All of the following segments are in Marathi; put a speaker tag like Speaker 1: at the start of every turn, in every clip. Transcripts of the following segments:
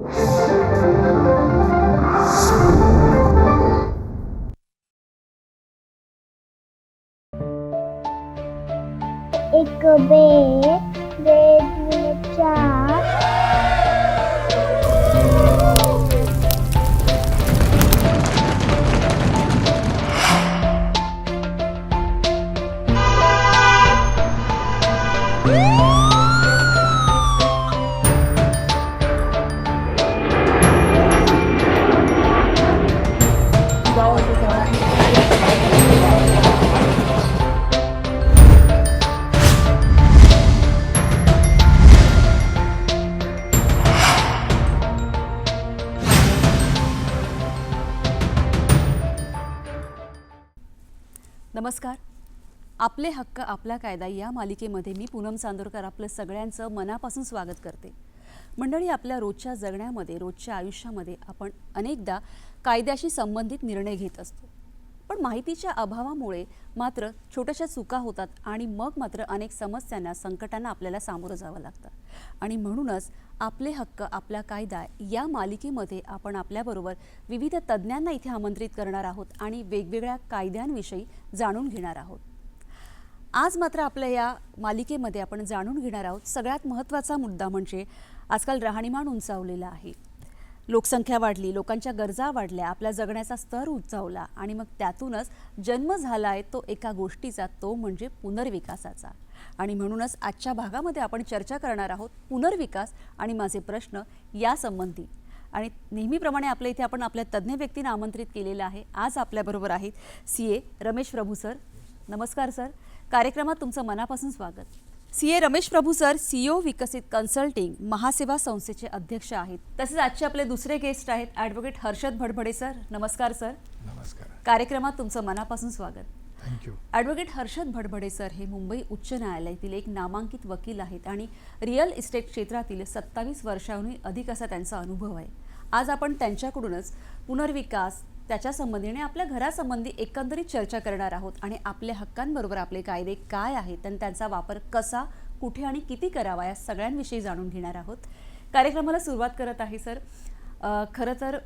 Speaker 1: एक बेड चार
Speaker 2: नमस्कार. आपले हक्क आपला कायदा या मालिकेमध्ये मी पूनम चांदोरकर आपलं सगळ्यांचं मनापासून स्वागत करते. मंडळी, आपल्या रोजच्या जगण्यामध्ये रोजच्या आयुष्यामध्ये आपण अनेकदा कायद्याशी संबंधित निर्णय घेत असतो, पण माहितीच्या अभावामुळे मात्र छोट्याशा चुका होतात आणि मग मात्र अनेक समस्यांना संकटांना आपल्याला सामोरं जावं लागतं. आणि म्हणूनच आपले हक्क आपला कायदा या मालिकेमध्ये आपण आपल्याबरोबर विविध तज्ज्ञांना इथे आमंत्रित करणार आहोत आणि वेगवेगळ्या कायद्यांविषयी जाणून घेणार आहोत. आज मात्र आपल्या या मालिकेमध्ये आपण जाणून घेणार आहोत सगळ्यात महत्त्वाचा मुद्दा म्हणजे आजकाल राहणीमान उंचावलेला आहे. लोकसंख्या वाढली, लोकांच्या गरजा वाढल्या, आपल्या जगण्याचा स्तर उंचावला आणि मग त्यातूनच जन्म झाला आहे तो एका गोष्टीचा, तो म्हणजे पुनर्विकासाचा. आणि म्हणूनच आजच्या भागामध्ये आपण चर्चा करणार आहोत पुनर्विकास आणि माझे प्रश्न यासंबंधी. आणि नेहमीप्रमाणे आपल्या इथे आपण आपल्या तज्ज्ञ व्यक्तींना आमंत्रित केलेलं आहे. आज आपल्याबरोबर आहेत CA रमेश प्रभू सर. नमस्कार सर. कार्यक्रमात तुमचं मनापासून स्वागत. CA रमेश प्रभू सर CEO विकसित कन्सल्टिंग महासेवा संस्थेचे अध्यक्ष आहेत. तसेच आजचे आपले दुसरे गेस्ट आहेत ॲडव्होकेट हर्षद भडभडे सर. नमस्कार सर.
Speaker 3: नमस्कार.
Speaker 2: कार्यक्रमात तुमचं मनापासून स्वागत.
Speaker 3: Thank you.
Speaker 2: Advocate Harshad Bhadbhade sir हे मुंबई उच्च न्यायालयातील एक नामांकित वकील आहेत आणि रिअल इस्टेट क्षेत्रातील 27 वर्षांहून अधिक असा त्यांचा अनुभव आहे. आज आपण त्यांच्याकडूनच पुनर्विकास, त्याच्या संबंधीने आपल्या घरासंबंधी एकंदरीत चर्चा करणार आहोत आणि आपल्या हक्कांबरोबर आपले कायदे काय आहेत आणि त्यांचा वापर कसा, कुठे आणि किती करावा या सगळ्यांविषयी जाणून घेणार आहोत. कार्यक्रमाला सुरुवात करत आहे सर. खरं तर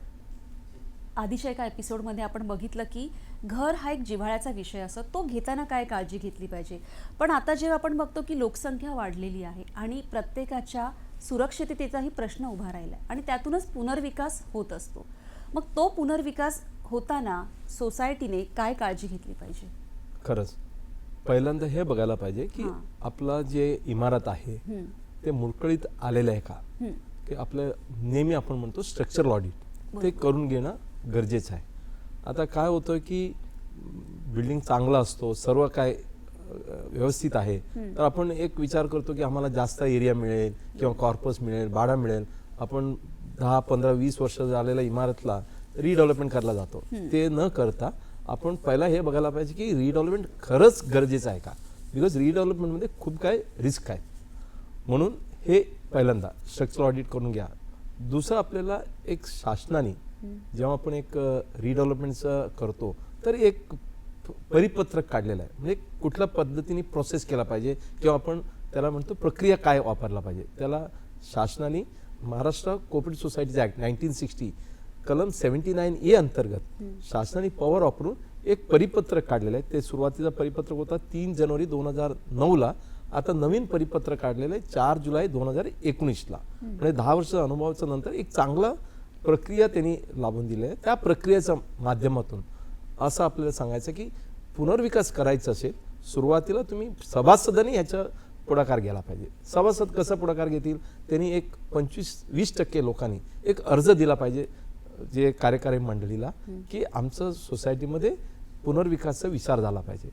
Speaker 2: आधीच्या एका एपिसोडमध्ये आपण बघितलं की घर हा एक जिव्हाळ्याचा विषय असतो, तो घेताना काय काळजी घेतली पाहिजे. पण आता जेव्हा आपण बघतो की लोकसंख्या वाढलेली आहे आणि प्रत्येकाच्या सुरक्षिततेचाही प्रश्न उभा राहिला आहे आणि त्यातूनच पुनर्विकास होत असतो. मग तो पुनर्विकास होताना सोसायटीने काय काळजी घेतली पाहिजे?
Speaker 3: खरंच पहिल्यांदा हे बघायला पाहिजे की आपला जे इमारत आहे ते मुळकळीत आलेलं आहे का, की आपलं नेहमी आपण म्हणतो स्ट्रक्चरल ऑडिट ते करून घेणं गरजेचं आहे. आता काय होतं की बिल्डिंग चांगला असतो, सर्व काय व्यवस्थित आहे, तर आपण एक विचार करतो की आम्हाला जास्त एरिया मिळेल किंवा कॉर्पस मिळेल, भाडा मिळेल. आपण 10, 15, 20 वर्ष झालेल्या इमारतला रिडेव्हलपमेंट करायला जातो. ते न करता आपण पहिला हे बघायला पाहिजे की रिडेव्हलपमेंट खरंच गरजेचं आहे का, बिकॉज रिडेव्हलपमेंटमध्ये खूप काय रिस्क आहे. म्हणून हे पहिल्यांदा स्ट्रक्चरल ऑडिट करून घ्या. दुसरं, आपल्याला एक शासनाने जेव्हा आपण एक रिडेव्हलपमेंटचं करतो तर एक परिपत्रक काढलेलं आहे, म्हणजे कुठल्या पद्धतीने प्रोसेस केला पाहिजे किंवा आपण त्याला म्हणतो प्रक्रिया काय वापरला पाहिजे. त्याला शासनाने महाराष्ट्र कोऑपरेटिव्ह सोसायटीज ॲक्ट 1960 कलम 79A अंतर्गत शासनाने पॉवर वापरून एक परिपत्रक काढलेलं आहे. ते सुरुवातीचा परिपत्रक होता 3 जानेवारी 2009ला. आता नवीन परिपत्रक काढलेलं आहे 4 जुलै 2019ला. म्हणजे 10 वर्ष अनुभवाच्या नंतर एक चांगला प्रक्रिया त्यांनी लाभून दिली आहे. त्या प्रक्रियेच्या माध्यमातून असं आपल्याला सांगायचं की पुनर्विकास करायचा असेल, सुरुवातीला तुम्ही सभासदांनी ह्याच्या पुढाकार घ्यायला पाहिजे. सभासद कसा पुढाकार घेतील, त्यांनी एक 25-20% लोकांनी एक अर्ज दिला पाहिजे जे कार्यकारी मंडळीला की आमचं सोसायटीमध्ये पुनर्विकासाचा विचार झाला पाहिजे.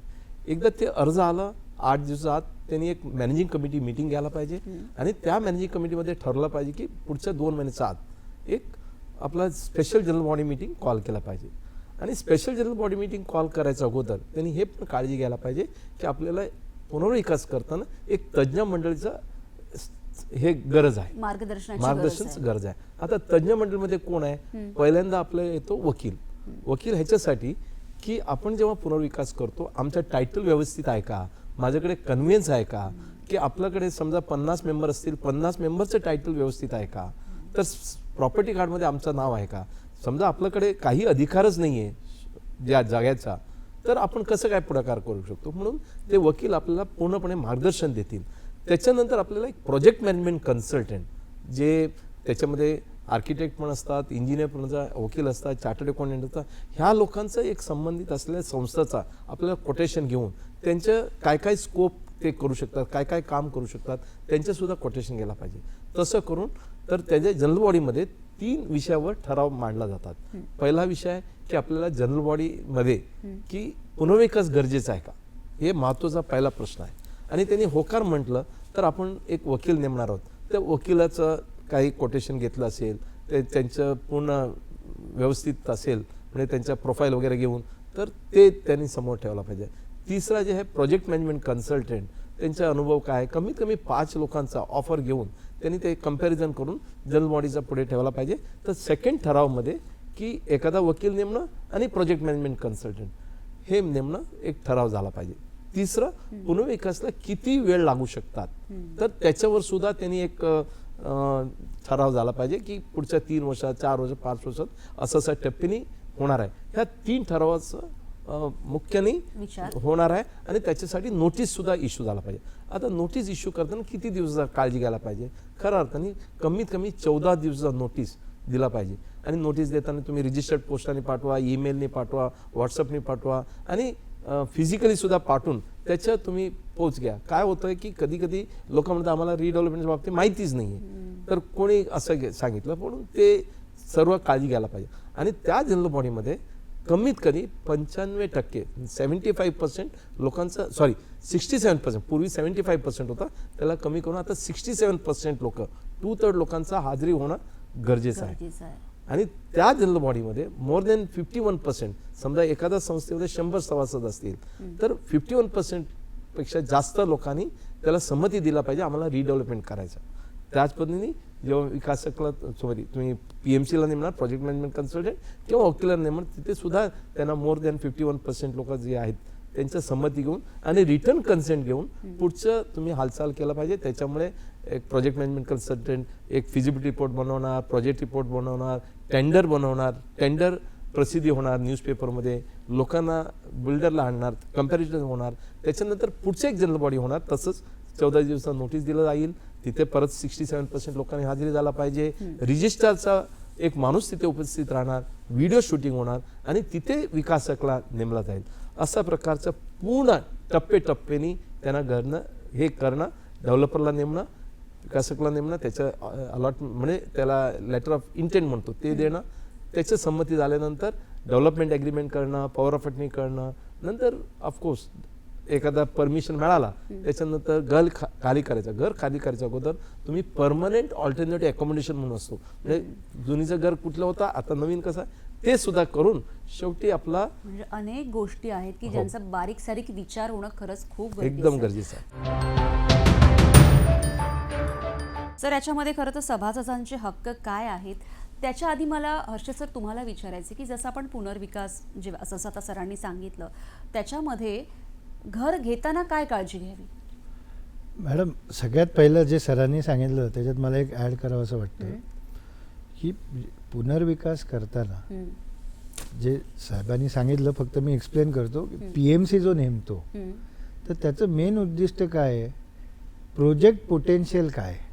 Speaker 3: एकदा ते अर्ज आलं 8 दिवसात त्यांनी एक मॅनेजिंग कमिटी मीटिंग घ्यायला पाहिजे आणि त्या मॅनेजिंग कमिटीमध्ये ठरलं पाहिजे की पुढच्या 2 महिन्याच्या आत एक आपला special general body meeting call केला पाहिजे. आणि special general body meeting call करायच्या अगोदर त्यांनी हे पण काळजी घ्यायला पाहिजे की आपल्याला पुनर्विकास करताना एक तज्ज्ञ मंडळीचं हे गरज आहे, मार्गदर्शनाची गरज आहे. आता तज्ज्ञ मंडळीमध्ये कोण आहे? पहिल्यांदा आपलं येतो वकील. वकील ह्याच्यासाठी की आपण जेव्हा पुनर्विकास करतो आमचा टायटल व्यवस्थित आहे का, माझ्याकडे कन्व्हिन्स आहे का, की आपल्याकडे समजा 50 मेंबर असतील 50 मेंबरचं टायटल व्यवस्थित आहे का, तर प्रॉपर्टी कार्डमध्ये आमचं नाव आहे का, समजा आपल्याकडे काही अधिकारच नाही आहे ज्या जागेचा, तर आपण कसं काय पुढाकार करू शकतो. म्हणून ते वकील आपल्याला पूर्णपणे मार्गदर्शन देतील. त्याच्यानंतर आपल्याला एक प्रोजेक्ट मॅनेजमेंट कन्सल्टंट, जे त्याच्यामध्ये आर्किटेक्ट पण असतात, इंजिनियर पण असतात, वकील असतात, चार्टर्ड अकाउंटंट असतात, ह्या लोकांचं एक संबंधित असलेल्या संस्थाचा आपल्याला कोटेशन घेऊन त्यांचं काय काय स्कोप ते करू शकतात, काय काय काम करू शकतात, त्यांचंसुद्धा कोटेशन घ्यायला पाहिजे. तसं करून तर त्याच्या जनरल बॉडीमध्ये 3 विषयावर ठराव मांडला जातात. पहिला विषय आहे की आपल्याला जनरल बॉडीमध्ये की पुनर्विकास गरजेचा आहे का, हे महत्त्वाचा पहिला प्रश्न आहे. आणि त्यांनी होकार म्हटलं तर आपण एक वकील नेमणार आहोत. त्या वकिलाचं काही कोटेशन घेतलं असेल, ते त्यांचं पूर्ण व्यवस्थित असेल, म्हणजे त्यांच्या प्रोफाईल वगैरे घेऊन तर ते त्यांनी समोर ठेवला पाहिजे. तिसरा जे आहे प्रोजेक्ट मॅनेजमेंट कन्सल्टंट, त्यांचा अनुभव काय, कमीत कमी 5 लोकांचा ऑफर घेऊन त्यांनी ते कंपॅरिझन करून जनरल बॉडीचा पुढे ठेवला पाहिजे. तर सेकंड ठरावमध्ये की एखादा वकील नेमणं आणि प्रोजेक्ट मॅनेजमेंट कन्सल्टंट हे नेमणं एक ठराव झाला पाहिजे. तिसरं पुनर्विकासला किती वेळ लागू शकतात, तर त्याच्यावर सुद्धा त्यांनी एक ठराव झाला पाहिजे की पुढच्या 3 वर्षात, 4 वर्षात, 5 वर्षात असं टप्प्याने होणार आहे. ह्या 3 ठरावाचं मुख्याने होणार आहे. आणि त्याच्यासाठी नोटीस सुद्धा इश्यू झाला पाहिजे. आता नोटीस इश्यू करताना किती दिवस काळजी घ्यायला पाहिजे, खऱ्या अर्थाने कमीत कमी 14 दिवसाचा नोटीस दिला पाहिजे. आणि नोटीस देताना तुम्ही रजिस्टर्ड पोस्टाने पाठवा, ईमेलने पाठवा, व्हॉट्सअपने पाठवा आणि फिजिकली सुद्धा पाठवून त्याच्या तुम्ही पोच घ्या. काय होतं की कधी कधी लोक म्हणतात आम्हाला रिडेव्हलपमेंटच्या बाबतीत माहितीच नाही आहे, तर कोणी असं सांगितलं, म्हणून ते सर्व काळजी घ्यायला पाहिजे. आणि त्या जनरल बॉडीमध्ये कमीत कमी 95% 75% लोकांचं 67%, पूर्वी 75% होता, त्याला कमी करून आता 67% लोक, 2/3 लोकांचा हाजरी होणं गरजेचं आहे. आणि त्या जनरल बॉडीमध्ये मोर दॅन 51%, समजा एखाद्या संस्थेमध्ये 100 सभासद असतील तर 51% पेक्षा जास्त लोकांनी त्याला संमती दिला पाहिजे आम्हाला रिडेव्हलपमेंट करायचं. त्याच पद्धतीने जेव्हा विकासकला तुम्ही PMCला नेमणार, प्रोजेक्ट मॅनेजमेंट कन्सल्टंट किंवा वकिलाला नेमणार, तिथे सुद्धा त्यांना मोर दॅन 51% लोक जे आहेत त्यांचं संमती घेऊन आणि रिटर्न कन्सेंट घेऊन पुढचं तुम्ही हालचाल केला पाहिजे. त्याच्यामुळे एक प्रोजेक्ट मॅनेजमेंट कन्सल्टंट एक फिजिबिलिटी रिपोर्ट बनवणार, प्रोजेक्ट रिपोर्ट बनवणार, टेंडर बनवणार, टेंडर प्रसिद्धी होणार न्यूजपेपरमध्ये, लोकांना बिल्डरला आणणार, कंपॅरिझन होणार. त्याच्यानंतर पुढचे एक जनरल बॉडी होणार. तसंच 14 दिवसात नोटीस दिलं जाईल, तिथे परत 67% लोकांनी हजेरी झाला पाहिजे. रजिस्ट्रारचा एक माणूस तिथे उपस्थित राहणार, व्हिडिओ शूटिंग होणार आणि तिथे विकासकला नेमला जाईल. अशा प्रकारचं पूर्ण टप्पेटप्प्याने त्यांना हे करणं, डेव्हलपरला नेमणं, विकासकला नेमणं, त्याचं अलॉटमेंट म्हणजे त्याला लेटर ऑफ इंटेंट म्हणतो ते देणं, त्याची संमती झाल्यानंतर डेव्हलपमेंट ॲग्रीमेंट करणं, पॉवर ऑफ अटर्नी करणं, नंतर ऑफकोर्स एखादा परमिशन मिळाला त्याच्यानंतर घर खाली करायचं अगोदर तुम्ही परमनंट ऑल्टरनेटिव्ह अकोमोडेशन म्हणून असतो, म्हणजे जुनीचं घर कुठलं होतं आता नवीन कसं ते सुद्धा करून शेवटी आपला
Speaker 2: म्हणजे अनेक गोष्टी आहेत की ज्यांचा बारीक सारीक विचार होणं खरंच खूप
Speaker 3: एकदम गरजेचं आहे.
Speaker 2: सर, याच्यामध्ये खरं तर सभासदांचे हक्क काय आहेत त्याच्या आधी मला हर्षद सर तुम्हाला विचारायचे की जसं आपण पुनर्विकास जे असं आता सरांनी सांगितलं त्याच्यामध्ये घर घेताना काय काळजी घ्यावी?
Speaker 4: मॅडम, सगळ्यात पहिलं जे सरांनी सांगितलं त्याच्यात मला एक ॲड करावं असं वाटतं की पुनर्विकास करताना जे साहेबांनी सांगितलं, फक्त मी एक्सप्लेन करतो, PMC जो नेमतो तर त्याचं मेन उद्दिष्ट काय आहे, प्रोजेक्ट पोटेन्शियल काय आहे.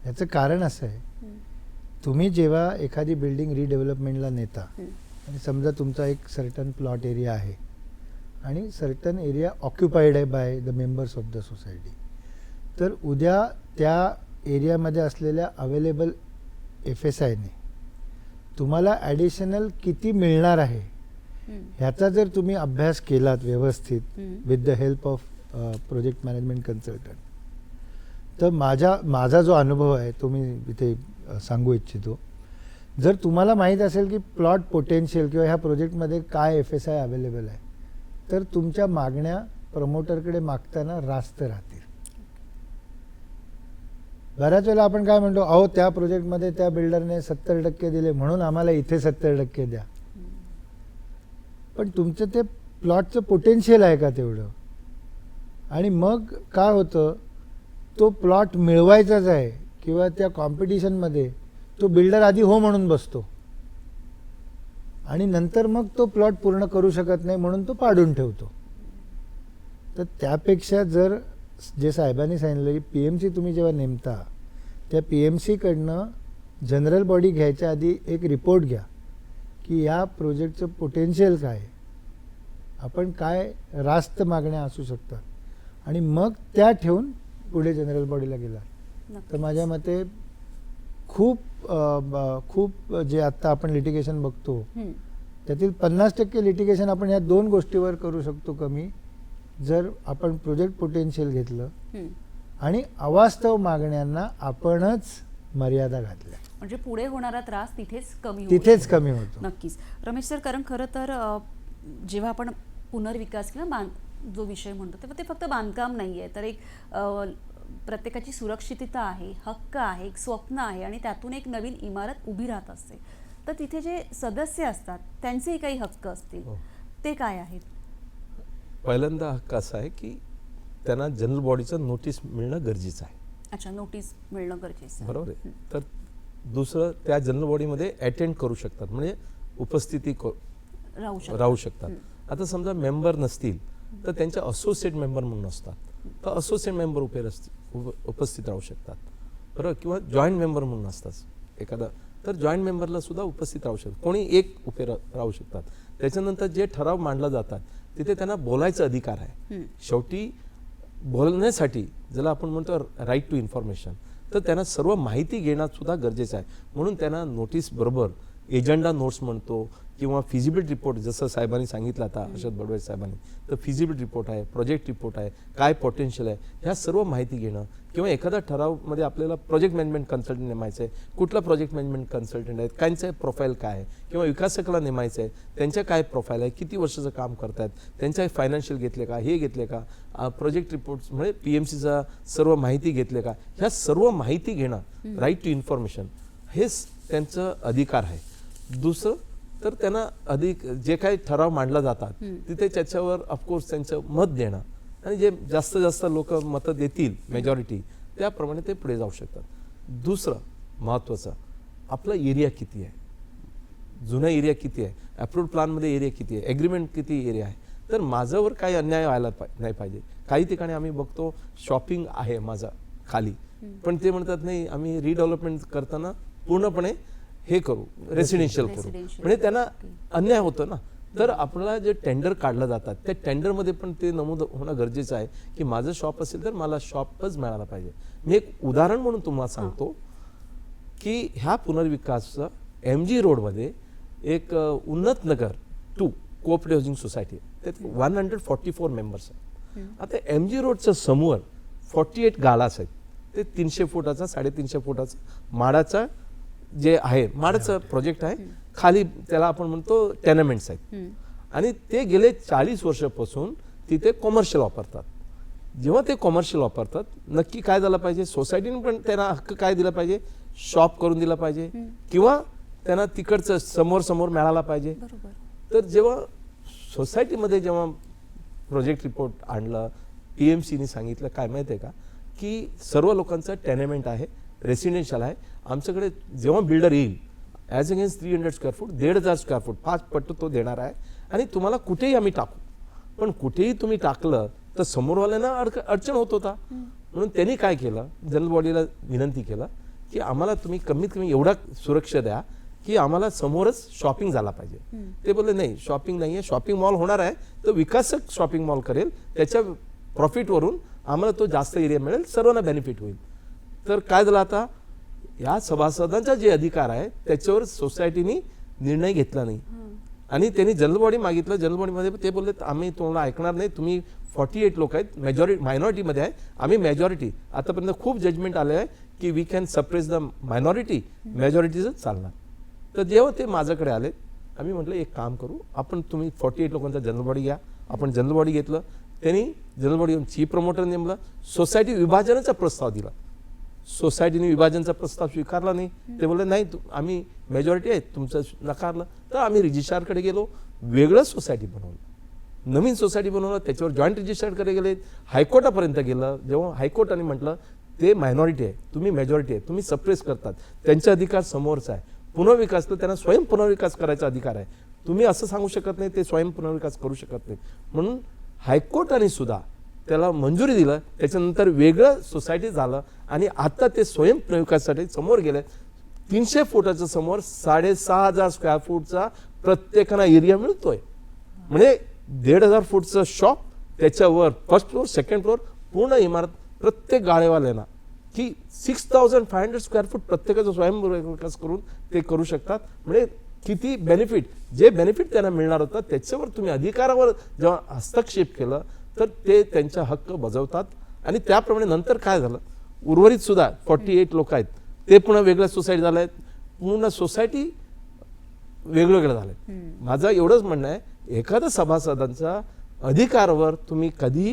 Speaker 4: याचं कारण असं आहे, तुम्ही जेव्हा एखादी बिल्डिंग रिडेव्हलपमेंटला नेता आणि समजा तुमचा एक सर्टन प्लॉट एरिया आहे आणि सर्टन एरिया ऑक्युपाईड आहे by the members of the society, तर उद्या त्या एरियामध्ये असलेल्या अवेलेबल FSIने तुम्हाला ॲडिशनल किती मिळणार आहे ह्याचा जर तुम्ही अभ्यास केलात व्यवस्थित with the help of project management consultant, तर माझा जो अनुभव आहे तो मी इथे सांगू इच्छितो. जर तुम्हाला माहीत असेल की प्लॉट पोटेन्शियल किंवा ह्या प्रोजेक्टमध्ये काय FSI अवेलेबल आहे, तर तुमच्या मागण्या प्रमोटरकडे मागताना रास्त राहतील. बऱ्याच वेळेला आपण काय म्हणतो, अहो त्या प्रोजेक्टमध्ये त्या बिल्डरने 70% दिले म्हणून आम्हाला इथे 70% द्या. पण तुमचं ते प्लॉटचं पोटेन्शियल आहे का तेवढं? आणि मग काय होतं, तो प्लॉट मिळवायचाच आहे किंवा त्या कॉम्पिटिशनमध्ये तो बिल्डर आधी हो म्हणून बसतो आणि नंतर मग तो प्लॉट पूर्ण करू शकत नाही म्हणून तो पाडून ठेवतो. तर त्यापेक्षा जर जे साहेबांनी सांगितलं की PMC तुम्ही जेव्हा नेमता त्या PMC कडनं जनरल बॉडी घ्यायच्या आधी एक रिपोर्ट घ्या की या प्रोजेक्टचं पोटेन्शियल काय आहे, आपण काय रास्त मागण्या असू शकतात आणि मग त्या ठेवून पुढे जनरल बॉडीला गेला. तर माझ्या मते खूप जे आत्ता आपण लिटिगेशन बघतो त्यातील 50% लिटिगेशन आपण या 2 गोष्टीवर करू शकतो कमी, जर आपण प्रोजेक्ट पोटेन्शियल घेतलं आणि अवास्तव मागण्यांना आपणच मर्यादा घातल्या.
Speaker 2: म्हणजे पुढे होणारा त्रास तिथेच कमी
Speaker 4: होतो.
Speaker 2: नक्कीच रमेश सर, कारण खरं तर जेव्हा आपण पुनर्विकास किंवा जो विषय म्हणतो तेव्हा ते फक्त बांधकाम नाही आहे, तर एक प्रत्येकाची सुरक्षितता आहे, हक्क आहे, एक स्वप्न आहे आणि त्यातून एक नवीन इमारत उभी राहत असते. तर तिथे जे सदस्य असतात त्यांचेही काही हक्क असतील, ते काय आहेत?
Speaker 3: पहिल्यांदा हक्क असा आहे की त्यांना जनरल बॉडीचं नोटीस मिळणं गरजेचं आहे.
Speaker 2: अच्छा, नोटीस मिळणं गरजेचं आहे.
Speaker 3: बरोबर आहे. तर दुसरं, त्या जनरल बॉडीमध्ये अटेंड करू शकतात, म्हणजे उपस्थिती राहू शकतात. आता समजा मेंबर नसतील तर त्यांचे असोसिएट मेंबर म्हणून असतात, तर असोसिएट मेंबर उपस्थित राहू शकतात. बरोबर, किंवा जॉईंट मेंबर म्हणून असतात एखादा, तर जॉईंट मेंबरला सुद्धा उपस्थित राहू शकतात, कोणी एक उभे राहू शकतात. त्याच्यानंतर जे ठराव मांडला जातात तिथे त्यांना बोलायचा अधिकार आहे. शेवटी बोलण्यासाठी ज्याला आपण म्हणतो राईट टू इन्फॉर्मेशन, तर त्यांना सर्व माहिती घेणं सुद्धा गरजेचं आहे. म्हणून त्यांना नोटीस बरोबर एजंडा नोट्स म्हणतो किंवा फिजिबिलिटी रिपोर्ट, जसं साहेबांनी सांगितलं आता हर्षद बडवे साहेबांनी, तर फिजिबिलिटी रिपोर्ट आहे, प्रोजेक्ट रिपोर्ट आहे, काय पोटेन्शियल आहे, ह्या सर्व माहिती घेणं. किंवा एखादा ठरावमध्ये आपल्याला प्रोजेक्ट मॅनेजमेंट कन्सल्टंट नेमायचं आहे, कुठला प्रोजेक्ट मॅनेजमेंट कन्सल्टंट आहेत, त्यांचं प्रोफाईल काय आहे, किंवा विकासकाला नेमायचं आहे, त्यांच्या काय प्रोफाईल आहे, किती वर्षाचं काम करतात, त्यांच्या फायनान्शियल घेतले का, हे घेतले का, प्रोजेक्ट रिपोर्ट्स म्हणजे PMCचा सर्व माहिती घेतले का, ह्या सर्व माहिती घेणं, राईट टू इन्फॉर्मेशन, हेच त्यांचं अधिकार आहे. दुसरं तर त्यांना अधिक जे काही ठराव मांडला जातात तिथे त्याच्यावर ऑफकोर्स त्यांचं मत देणं, आणि जे जास्त लोक मतं देतील मेजॉरिटी त्याप्रमाणे ते पुढे जाऊ शकतात. दुसरं महत्त्वाचं, आपला एरिया किती आहे, जुना एरिया किती आहे, अप्रूव्ड प्लॅनमध्ये एरिया किती आहे, ॲग्रीमेंट किती एरिया आहे. तर माझ्यावर काही अन्याय व्हायला नाही पाहिजे. काही ठिकाणी आम्ही बघतो शॉपिंग आहे माझा खाली, पण ते म्हणतात नाही आम्ही रिडेव्हलपमेंट करताना पूर्णपणे हे करू, रेसिडेन्शियल करू, म्हणजे त्यांना अन्याय होतो ना. तर आपल्याला जे टेंडर काढलं जातात त्या टेंडरमध्ये पण ते नमूद होणं गरजेचं आहे की माझं शॉप असेल तर मला शॉपच मिळाला पाहिजे. मी एक उदाहरण म्हणून तुम्हाला सांगतो की ह्या पुनर्विकासचं MG रोडमध्ये एक उन्नत नगर 2 कोऑपरेटिव्ह हाऊसिंग सोसायटी, त्यात 144 मेंबर्स आहेत. आता MG रोडच्या समोर 48 गाळास आहेत, ते 300 फुटाचा 350 फुटाचा माडाचा जे आहे, माडाचं प्रोजेक्ट आहे, खाली त्याला आपण म्हणतो टेनमेंट्स आहेत, आणि ते गेले 40 वर्षापासून तिथे कॉमर्शियल वापरतात. जेव्हा ते कॉमर्शियल वापरतात, नक्की काय झालं पाहिजे, सोसायटीने पण त्यांना हक्क काय दिला पाहिजे, शॉप करून दिला पाहिजे, किंवा त्यांना तिकडचं समोर मिळाला पाहिजे. तर जेव्हा सोसायटीमध्ये जेव्हा प्रोजेक्ट रिपोर्ट आणलं, PMCने सांगितलं काय माहिती आहे का, की सर्व लोकांचं टेनेमेंट आहे, रेसिडेन्शियल आहे, आमच्याकडे जेव्हा बिल्डर येईल as against 300 square foot 1,500 square foot 5 पट तो देणार आहे, आणि तुम्हाला कुठेही आम्ही टाकू, पण कुठेही तुम्ही टाकलं तर समोरवाल्यांना अडचण होत होता. म्हणून त्यांनी काय केलं, जनरल बॉडीला विनंती केलं की आम्हाला तुम्ही कमीत कमी एवढा सुरक्षा द्या की आम्हाला समोरच शॉपिंग झाला पाहिजे. ते बोलले नाही, शॉपिंग नाही आहे, शॉपिंग मॉल होणार आहे तर विकासक शॉपिंग मॉल करेल, त्याच्या प्रॉफिटवरून आम्हाला तो जास्त एरिया मिळेल, सर्वांना बेनिफिट होईल. तर काय झालं, आता या सभासदांचा जे अधिकार आहे त्याच्यावर सोसायटीने निर्णय घेतला नाही, आणि त्यांनी जनरल बॉडी मागितलं. जनरल बॉडीमध्ये ते बोलले आम्ही तुम्हाला ऐकणार नाही, तुम्ही 48 लोक आहेत, मायनॉरिटीमध्ये आहे, आम्ही मेजॉरिटी. आतापर्यंत खूप जजमेंट आले आहे की we can suppress the minority, मेजॉरिटीजच चालणार. तर जेव्हा ते माझ्याकडे आले, आम्ही म्हटलं एक काम करू, आपण तुम्ही 48 लोकांचा जनरल बॉडी घ्या. आपण जनरल बॉडी घेतलं, त्यांनी जनरल बॉडी चीफ प्रमोटर नेमला, सोसायटी विभाजनाचा प्रस्ताव दिला, सोसायटीने विभाजनाचा प्रस्ताव स्वीकारला नाही. ते बोलले नाही आम्ही मेजॉरिटी आहे, तुमचं नकारलं. तर आम्ही रजिस्ट्रारकडे गेलो, वेगळं सोसायटी बनवलं, नवीन सोसायटी बनवलं, त्याच्यावर जॉईंट रजिस्ट्रारकडे गेले, हायकोर्टापर्यंत गेलं. जेव्हा हायकोर्टाने म्हटलं ते मायनॉरिटी आहे, तुम्ही मेजॉरिटी आहे, तुम्ही सप्रेस करतात, त्यांचे अधिकार समोरचा आहे. पुनर्विकास तर त्यांना स्वयं पुनर्विकास करायचा अधिकार आहे. तुम्ही असं सांगू शकत नाही ते स्वयं पुनर्विकास करू शकत नाही. म्हणून हायकोर्टाने सुद्धा त्याला मंजुरी दिलं, त्याच्यानंतर वेगळं सोसायटी झालं आणि आता ते स्वयं पुनर्विकासासाठी समोर गेले. 300 फुटाच्या समोर 6,500 स्क्वेअर फूटचा प्रत्येकाला एरिया मिळतोय. म्हणजे 1,500 फूटचं शॉप, त्याच्यावर फर्स्ट फ्लोर, सेकंड फ्लोर, पूर्ण इमारत प्रत्येक गाळेवाल्यांना की 6,500 स्क्वेअर फूट प्रत्येकाचा स्वयंविकास करून ते करू शकतात. म्हणजे किती बेनिफिट, जे बेनिफिट त्यांना मिळणार होतं त्याच्यावर तुम्ही अधिकारावर जेव्हा हस्तक्षेप केलं तर ते त्यांचा हक्क बजावतात. आणि त्याप्रमाणे नंतर काय झालं, उर्वरित सुद्धा 48 लोक आहेत ते पुन्हा वेगळ्या सोसायटी झाल्या आहेत, पूर्ण सोसायटी वेगवेगळं झालंय. माझं एवढंच म्हणणं आहे, एखाद्या सभासदांचा अधिकारावर तुम्ही कधी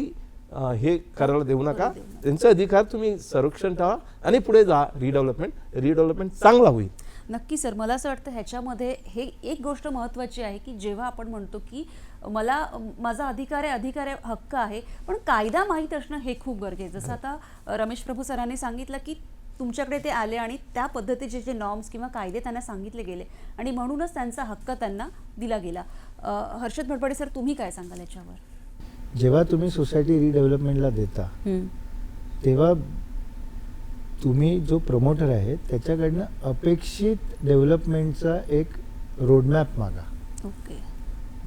Speaker 3: हे करायला देऊ नका. त्यांचा अधिकार तुम्ही संरक्षण ठेवा आणि पुढे जा. रिडेव्हलपमेंट चांगला होईल.
Speaker 2: नक्की सर, मला असं वाटतं ह्याच्यामध्ये हे एक गोष्ट महत्त्वाची आहे की जेव्हा आपण म्हणतो की मला माझा अधिकार आहे, हक्क आहे, पण कायदा माहीत असणं हे खूप गरजेचं. जसं आता रमेश प्रभू सरांनी सांगितलं की तुमच्याकडे ते आले आणि त्या पद्धतीचे जे नॉर्म्स किंवा कायदे त्यांना सांगितले गेले आणि म्हणूनच त्यांचा हक्क त्यांना दिला गेला. हर्षद भटपाडे सर, तुम्ही काय सांगाल याच्यावर?
Speaker 4: जेव्हा तुम्ही सोसायटी रिडेव्हलपमेंटला देता तेव्हा तुम्ही जो प्रमोटर आहे त्याच्याकडनं अपेक्षित डेव्हलपमेंटचा एक रोडमॅप मागा.
Speaker 2: ओके.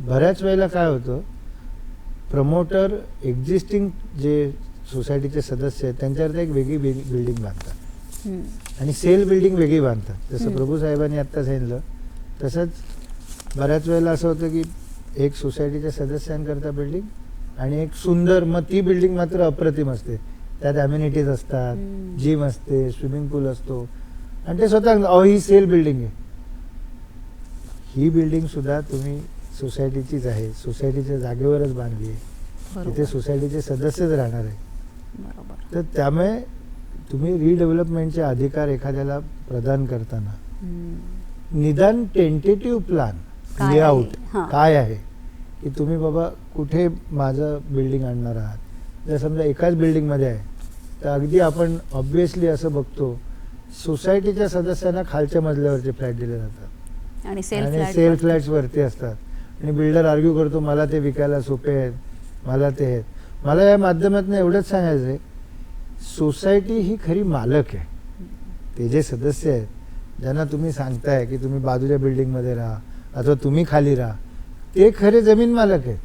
Speaker 4: बऱ्याच वेळेला काय होतं, प्रमोटर एक्झिस्टिंग जे सोसायटीचे सदस्य आहेत त्यांच्यावर एक वेगळी बिल्डिंग बांधतात आणि सेल बिल्डिंग वेगळी बांधतात. जसं प्रभू साहेबांनी आत्ता सांगितलं तसंच बऱ्याच वेळेला असं होतं की एक सोसायटीच्या सदस्यांकरता बिल्डिंग आणि एक सुंदर, मग ती बिल्डिंग मात्र अप्रतिम असते, त्यात अम्युनिटीज असतात, जिम असते, स्विमिंग पूल असतो आणि ते स्वतः ही सेल बिल्डिंग आहे. ही बिल्डिंग सुद्धा तुम्ही सोसायटीचीच आहे, सोसायटीच्या जागेवरच बांधली आहे, तिथे सोसायटीचे सदस्यच राहणार आहे. तर त्यामुळे तुम्ही रिडेव्हलपमेंटचे अधिकार एखाद्याला प्रदान करताना निदान टेंटेटिव्ह प्लॅन लेआउट काय आहे की तुम्ही बाबा कुठे माझं बिल्डिंग आणणार आहात. जर समजा एकाच बिल्डिंगमध्ये आहे तर अगदी आपण ऑब्व्हियसली असं बघतो सोसायटीच्या सदस्यांना खालच्या मजल्यावरचे फ्लॅट दिले जातात आणि सेल फ्लॅट्स वरती असतात आणि बिल्डर आर्ग्यू करतो मला ते विकायला सोपे आहेत, मला ते आहेत. मला या माध्यमातून एवढंच सांगायचं आहे, सोसायटी ही खरी मालक आहे. ते जे सदस्य आहेत ज्यांना तुम्ही सांगताय की तुम्ही बाजूच्या बिल्डिंगमध्ये राहा अथवा तुम्ही खाली राहा, ते खरे जमीन मालक आहेत.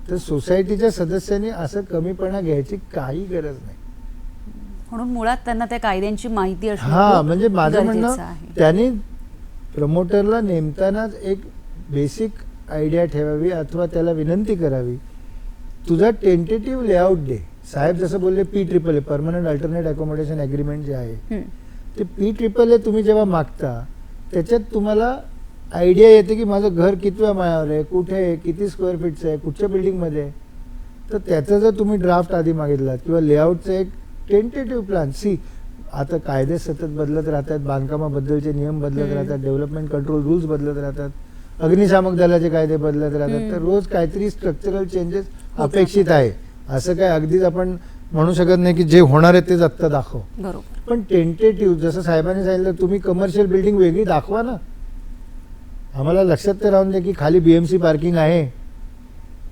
Speaker 4: तर सोसायटीच्या सदस्यांनी असं कमीपणा घ्यायची काही गरज नाही.
Speaker 2: म्हणून मुळात त्यांना त्या कायद्यांची माहिती असणं
Speaker 4: म्हणजे माझं म्हणणं, त्यांनी प्रमोटरला नेमतानाच एक बेसिक आयडिया ठेवावी अथवा त्याला विनंती करावी, तुझा टेंटेटिव्ह लेआउट दे. साहेब जसं बोलले PAA permanent alternate accommodation agreement जे आहे ते PAA तुम्ही जेव्हा मागता त्याच्यात तुम्हाला आयडिया येते की माझं घर कितव्या माळ्यावर आहे, कुठे आहे, किती स्क्वेअर फीटचं आहे, कुठच्या बिल्डिंगमध्ये आहे. तर त्याचा जर तुम्ही ड्राफ्ट आधी मागितलात किंवा लेआउटचं एक टेंटेटिव्ह प्लॅन. आता कायदे सतत बदलत राहतात, बांधकामाबद्दलचे नियम बदलत राहतात, डेव्हलपमेंट कंट्रोल रूल्स बदलत राहतात, अग्निशामक दलाचे कायदे बदलत राहतात. तर रोज काहीतरी स्ट्रक्चरल चेंजेस अपेक्षित आहे. असं काय अगदीच आपण म्हणू शकत नाही की जे होणार आहे तेच आत्ता दाखव. पण टेंटेटिव्ह जसं साहेबांनी सांगितलं, तुम्ही कमर्शियल बिल्डिंग वेगळी दाखवा ना. आम्हाला लक्षात तर राहून द्या की खाली BMC पार्किंग आहे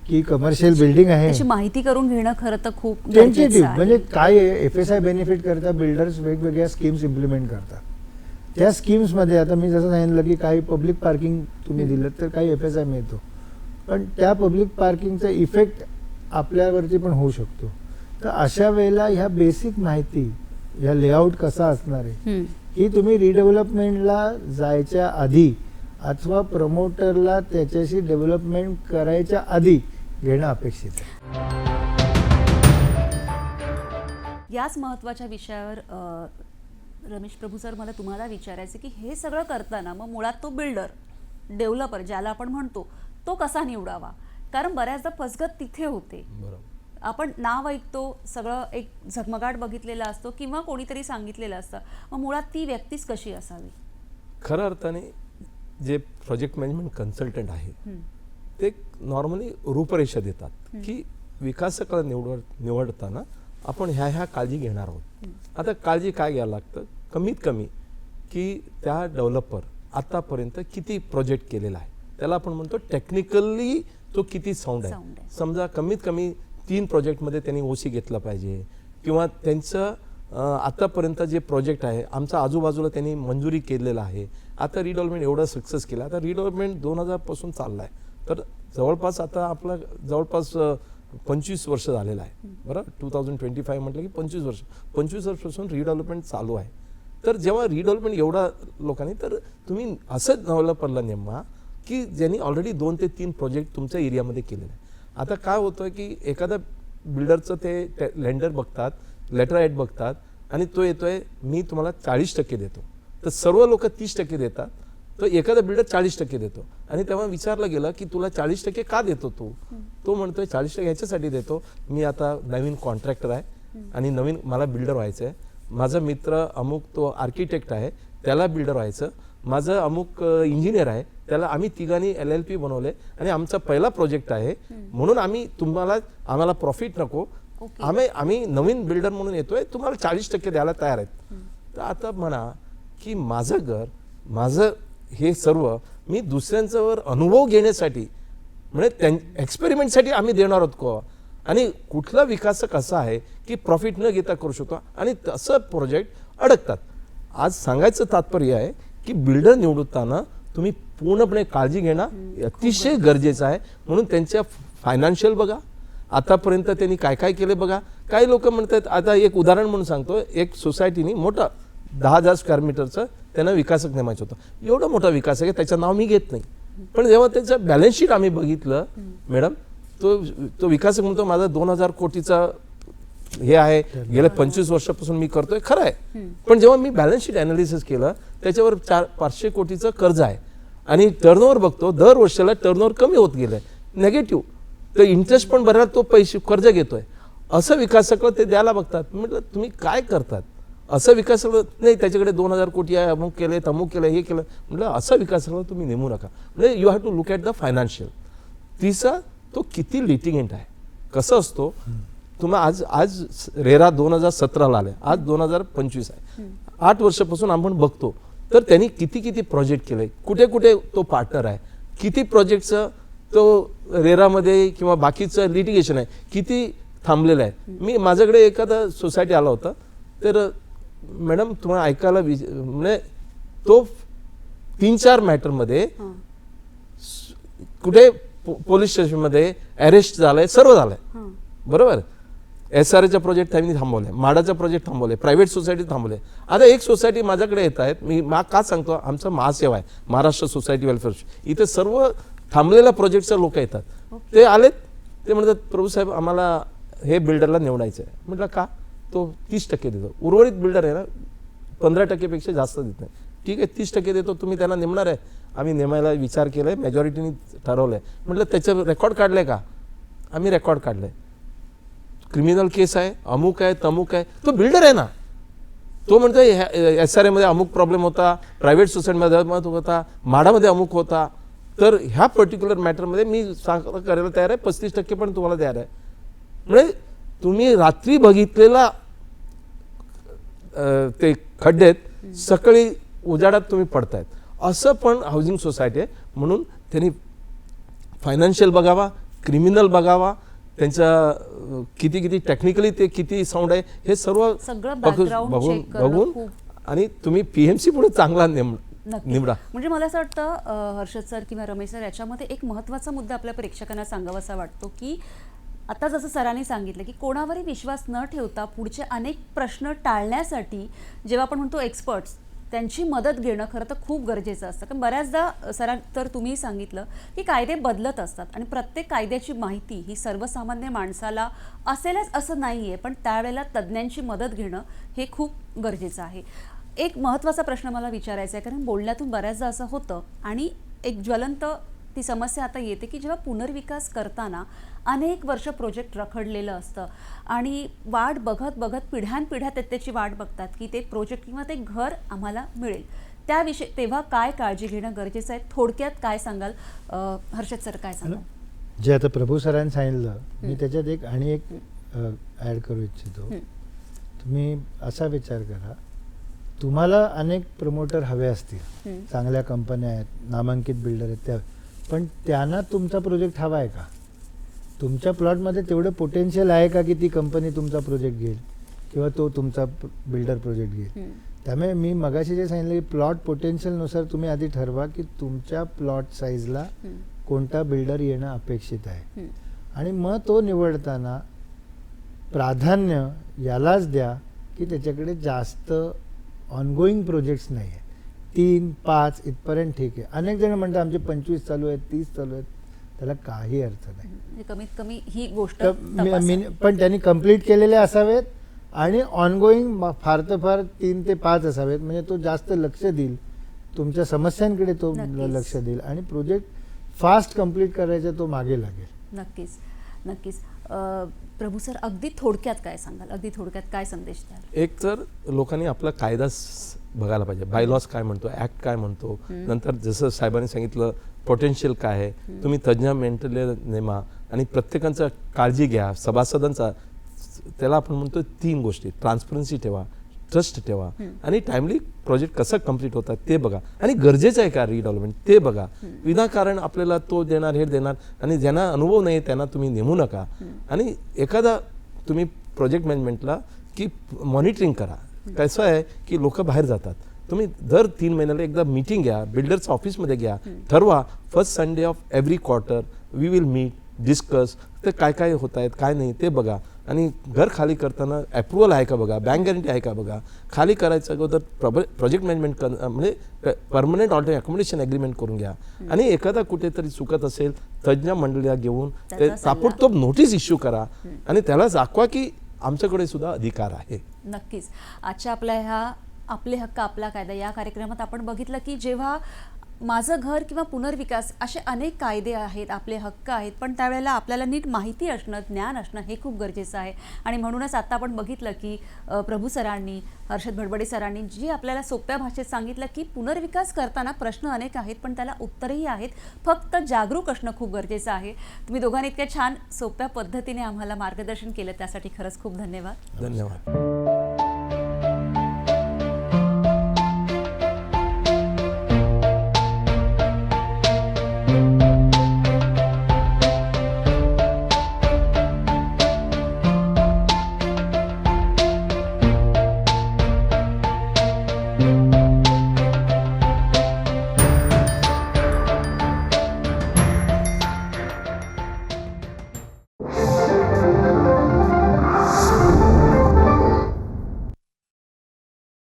Speaker 4: की कमर्शियल बिल्डिंग आहे.
Speaker 2: त्याची माहिती करून घेणं खरं तर खूप
Speaker 4: टेंटेटिव्ह म्हणजे काय आहे, FSI बेनिफिट करता बिल्डर्स वेगवेगळ्या स्कीम्स इम्प्लिमेंट करतात. त्या स्कीम्समध्ये आता मी जसं सांगितलं की काही पब्लिक पार्किंग तुम्ही दिलं तर काही FSI मिळतो, पण त्या पब्लिक पार्किंगचा इफेक्ट आपल्यावरती पण होऊ शकतो. तर अशा वेळेला ह्या बेसिक माहिती, ह्या लेआउट कसा असणार आहे ही तुम्ही रिडेव्हलपमेंटला जायच्या आधी अथवा प्रमोटरला त्याच्याशी डेव्हलपमेंट करायच्या आधी घेणं अपेक्षित आहे.
Speaker 2: याच महत्त्वाच्या विषयावर रमेश प्रभू सर, मला तुम्हाला विचारायचं की हे सगळं करताना मग मुळात तो बिल्डर, डेव्हलपर ज्याला आपण म्हणतो तो कसा निवडावा? कारण बऱ्याचदा फसगत तिथे होते. आपण नाव ऐकतो, सगळं एक झगमगाट बघितलेला असतो किंवा कोणीतरी सांगितलेलं असतं, मग मुळात ती व्यक्तीच कशी असावी?
Speaker 3: खऱ्या अर्थाने जे प्रोजेक्ट मॅनेजमेंट कन्सल्टंट आहे ते नॉर्मली रूपरेषा देतात की विकासकाला निवडताना आपण ह्या काळजी घेणार आहोत. आता काळजी काय घ्यायला लागतं, कमीत कमी की त्या डेव्हलपर आतापर्यंत किती प्रोजेक्ट केलेला आहे, त्याला आपण म्हणतो टेक्निकली तो किती साऊंड आहे. समजा कमीत कमी 3 प्रोजेक्टमध्ये त्यांनी ओसी घेतला पाहिजे, किंवा त्यांचं आतापर्यंत जे प्रोजेक्ट आहे आमचा आजूबाजूला त्यांनी मंजुरी केलेलं आहे. आता रिडेव्हलपमेंट एवढं सक्सेस केलं, आता रिडेव्हलपमेंट 2000 पासून चाललं आहे, तर जवळपास आता आपलं जवळपास 25 वर्ष झालेलं आहे. बरं, 2025 म्हटलं की 25 वर्षापासून रिडेव्हलपमेंट चालू आहे. तर जेव्हा रिडेव्हलपमेंट एवढा लोकांनी, तर तुम्ही असं डेव्हलपरला नेमा की ज्यांनी ऑलरेडी 2 ते 3 प्रोजेक्ट तुमच्या एरियामध्ये केलेले आहे. आता काय होतं की एखादा बिल्डरचं ते लेंडर बघतात, लेटर ॲड बघतात, आणि तो येतोय मी तुम्हाला 40% देतो, तर सर्व लोक 30% देतात, तो एखादा बिल्डर 40% देतो. आणि तेव्हा विचारलं गेलं की तुला 40% का देतो तो म्हणतोय 40% ह्याच्यासाठी देतो, मी आता नवीन कॉन्ट्रॅक्टर आहे आणि नवीन मला बिल्डर व्हायचं आहे. माझा मित्र अमुक तो आर्किटेक्ट आहे, त्याला बिल्डर व्हायचं. माझं अमुक इंजिनियर आहे, त्याला आम्ही तिघांनी LLP बनवले आणि आमचा पहिला प्रोजेक्ट आहे, म्हणून आम्हाला प्रॉफिट नको, आम्ही नवीन बिल्डर म्हणून येतोय, तुम्हाला 40% द्यायला तयार आहेत. तर आता म्हणा की माझं घर, माझं हे सर्व मी दुसऱ्यांच्यावर अनुभव घेण्यासाठी, म्हणजे एक्सपेरिमेंटसाठी आम्ही देणार आहोत का? आणि कुठला विकासक असा आहे की प्रॉफिट न घेता करू शकतो, आणि तसं प्रोजेक्ट अडकतात. आज सांगायचं तात्पर्य आहे की बिल्डर निवडताना तुम्ही पूर्णपणे काळजी घेणं अतिशय गरजेचं आहे. म्हणून त्यांच्या फायनान्शियल बघा, आतापर्यंत त्यांनी काय काय केले बघा. काही लोक म्हणतात, आता एक उदाहरण म्हणून सांगतो, एक सोसायटीनी मोठा 10,000 स्क्वेअर मीटरचं त्यांना विकासक नेमायचं होतं. एवढा मोठा विकासक आहे, त्याचं नाव मी घेत नाही, पण जेव्हा त्याचं बॅलन्स शीट आम्ही बघितलं मॅडम, तो विकासक म्हणतो माझा 2,000 कोटीचा हे आहे, गेल्या 25 वर्षापासून मी करतोय, खरं आहे. पण जेव्हा मी बॅलन्स शीट अनालिसिस केलं, त्याच्यावर 500 कोटीचं कर्ज आहे, आणि टर्नओव्हर बघतो, दर वर्षाला टर्नओव्हर कमी होत गेलंय, नेगेटिव्ह. तर इंटरेस्ट पण भरायला तो पैसे कर्ज घेतोय. असं विकासक ते द्यायला बघतात. म्हटलं तुम्ही काय करतात? असं विकासक नाही, त्याच्याकडे 2,000 कोटी आहे, अमुक केले, तमुक केलं, हे केलं. म्हटलं असं विकासक तुम्ही नेमू नका. म्हणजे you have to look at the financial. तिसरा, तो किती लिटिगंट आहे. कसं असतो, तुम्हाला आज रेरा 2017ला आले, आज 2025 आहे, 8 वर्षापासून आपण बघतो, तर त्यांनी किती प्रोजेक्ट केले, कुठे कुठे तो पार्टनर आहे, किती प्रोजेक्टचं तो रेरामध्ये किंवा बाकीचं लिटिगेशन आहे, किती थांबलेलं आहे. मी माझ्याकडे एखादा सोसायटी आला होता, तर मॅडम तुम्हाला ऐकायला म्हणजे तो 3-4 मॅटरमध्ये कुठे पोलीस स्टेशनमध्ये अरेस्ट झालंय, सर्व झालंय, बरोबर. SRAच्या प्रोजेक्ट त्यांनी थांबवले, माडाचा प्रोजेक्ट थांबवले, प्रायव्हेट सोसायटी थांबवले. आता एक सोसायटी माझ्याकडे येत आहेत, मी का सांगतो, आमचा महासेवा आहे, महाराष्ट्र सोसायटी वेलफेअर, इथे सर्व थांबलेल्या प्रोजेक्टचे लोक येतात. ते आलेत, ते म्हणतात प्रभूसाहेब आम्हाला हे बिल्डरला निवडायचं आहे. म्हटलं का? तो 30% देतो. उर्वरित बिल्डर आहे ना 15% जास्त देत नाही. ठीक आहे, 30% देतो, तुम्ही त्यांना नेमणार आहे. आम्ही नेमायला विचार केलाय, मेजॉरिटीने ठरवलंय. म्हटलं त्याचं रेकॉर्ड काढलंय का? आम्ही रेकॉर्ड काढलंय. क्रिमिनल केस आहे, अमुक आहे, तमुक आहे. तो बिल्डर आहे ना, तो म्हणतोय SRA मध्ये अमुक प्रॉब्लेम होता, प्रायव्हेट सोसायटीमध्ये अमुक होता, माडामध्ये अमुक होता, तर ह्या पर्टिक्युलर मॅटरमध्ये मी करायला तयार आहे, 35% पण तुम्हाला तयार आहे. म्हणजे तुम्ही रात्री बघितलेला ते खड्डेत सकाळी उजाडात तुम्ही पडतायत, असं पण हाऊसिंग सोसायटी आहे. म्हणून त्यांनी फायनान्शियल बघावा, क्रिमिनल बघावा, त्यांचा किती टेक्निकली ते किती साऊंड आहे, हे सर्व बघून आणि तुम्ही PMC पुढे चांगला निवडा.
Speaker 2: म्हणजे मला असं वाटतं हर्षद सर किंवा रमेश सर, याच्यामध्ये एक महत्त्वाचा मुद्दा आपल्या प्रेक्षकांना सांगावासा वाटतो की आता जसं सरांनी सांगितलं की कोणावरही विश्वास न ठेवता पुढचे अनेक प्रश्न टाळण्यासाठी जेव्हा आपण म्हणतो एक्सपर्ट्स, त्यांची मदत घेणं खरं तर खूप गरजेचं असतं. कारण बऱ्याचदा सरां तर तुम्ही सांगितलं की कायदे बदलत असतात आणि प्रत्येक कायद्याची माहिती ही सर्वसामान्य माणसाला असेलच असं नाही आहे, पण त्यावेळेला तज्ज्ञांची मदत घेणं हे खूप गरजेचं आहे. एक महत्त्वाचा प्रश्न मला विचारायचा आहे, कारण बोलण्यातून बऱ्याचदा असं होतं आणि एक ज्वलंत ती समस्या आता येते की जेव्हा पुनर्विकास करताना अनेक वर्ष प्रोजेक्ट रखडलेलं असतं आणि वाट बघत बघत पिढ्यानपिढ्या त्याची वाट बघतात की ते प्रोजेक्ट किंवा ते घर आम्हाला मिळेल. त्याविषयी तेव्हा काय काळजी घेणं गरजेचं आहे, थोडक्यात काय सांगाल हर्षद सर, काय सांगाल?
Speaker 4: जे आता प्रभू सरांनी सांगितलं, मी त्याच्यात एक ॲड करू इच्छितो. तुम्ही असा विचार करा, तुम्हाला अनेक प्रमोटर हवे असतील, चांगल्या कंपन्या आहेत, नामांकित बिल्डर आहेत त्या, पण त्यांना तुमचा प्रोजेक्ट हवा आहे का? तुमच्या प्लॉटमध्ये तेवढं पोटेन्शियल आहे का की ती कंपनी तुमचा प्रोजेक्ट घेईल किंवा तो तुमचा बिल्डर प्रोजेक्ट घेईल? त्यामुळे मी मगाशी जे सांगितलं की प्लॉट पोटेन्शियलनुसार तुम्ही आधी ठरवा की तुमच्या प्लॉट साईजला कोणता बिल्डर येणं अपेक्षित आहे, आणि मग तो निवडताना प्राधान्य यालाच द्या की त्याच्याकडे जास्त ऑनगोईंग प्रोजेक्ट्स नाही आहेत. 3-5 इथपर्यंत ठीक आहे. अनेक जण म्हणतात आमचे 25 चालू आहेत, 30 चालू आहेत, त्याला काही अर्थ नाही.
Speaker 2: म्हणजे कमीत कमी ही गोष्ट
Speaker 4: पण त्यांनी कंप्लीट केलेले असावेत आणि ऑनगोईंग फार तर फार 3 ते 5 असावेत, म्हणजे तो जास्त लक्ष देईल तुमच्या समस्यांकडे, तो
Speaker 2: नक्कीच.
Speaker 4: लक्ष देईल आणि प्रोजेक्ट फास्ट कंप्लीट करायचा तो मागे लागेल.
Speaker 2: नक्कीच नक्कीच. प्रभू सर, अगदी थोडक्यात काय सांगाल, अगदी थोडक्यात काय संदेश द्याल?
Speaker 3: एक तर लोकांनी आपला कायदा बघायला पाहिजे, बायलॉज काय म्हणतो, ऍक्ट काय म्हणतो, नंतर जसं साहेबांनी सांगितलं पोटेन्शियल काय आहे, तुम्ही तज्ज्ञ मेंटल नेमा आणि प्रत्येकांचा काळजी घ्या, सभासदांचा. त्याला आपण म्हणतो 3 गोष्टी, ट्रान्सपरन्सी ठेवा, ट्रस्ट ठेवा आणि टाइमली प्रोजेक्ट कसं कंप्लीट होतात ते बघा, आणि गरजेचं आहे का रिडेव्हलपमेंट ते बघा. विनाकारण आपल्याला तो देणार हे देणार, आणि ज्यांना अनुभव नाही त्यांना तुम्ही नेमू नका. आणि एखादा तुम्ही प्रोजेक्ट मॅनेजमेंटला की मॉनिटरिंग करा. कसं आहे की लोक बाहेर जातात, तुम्ही दर 3 महिन्याला एकदा मीटिंग घ्या, बिल्डरच्या ऑफिसमध्ये घ्या, ठरवा first Sunday of every quarter we will meet, discuss, ते काय काय होत आहेत काय नाही ते बघा. आणि घर खाली करताना अप्रुव्हल आहे का बघा, बँक गॅरंटी आहे का बघा. खाली करायचं अगोदर प्रोजेक्ट मॅनेजमेंट म्हणजे परमनंट ऑल्टर अकोमोडेशन ॲग्रीमेंट करून घ्या. आणि एखादा कुठेतरी चुकत असेल तज्ज्ञ मंडळीला घेऊन ते ताबडतोब नोटीस इश्यू करा आणि त्याला दाखवा की आमच्याकडे सुद्धा अधिकार आहे.
Speaker 2: नक्कीच. आजच्या आपल्या आपले हक्क आपला कायदा या कार्यक्रमात आपण बघितलं की जेव्हा माझं घर किंवा पुनर्विकास असे अनेक कायदे आहेत, आपले हक्क आहेत, पण त्यावेळेला आपल्याला नीट माहिती असणं, ज्ञान असणं हे खूप गरजेचं आहे. आणि म्हणूनच आता आपण बघितलं की प्रभू सरांनी, हर्षद भडबडे सरांनी जी आपल्याला सोप्या भाषेत सांगितलं की पुनर्विकास करताना प्रश्न अनेक आहेत पण त्याला उत्तरही आहेत, फक्त जागरूक असणं खूप गरजेचं आहे. तुम्ही दोघांनी इतक्या छान सोप्या पद्धतीने आम्हाला मार्गदर्शन केलं त्यासाठी खरंच खूप धन्यवाद.
Speaker 3: धन्यवाद.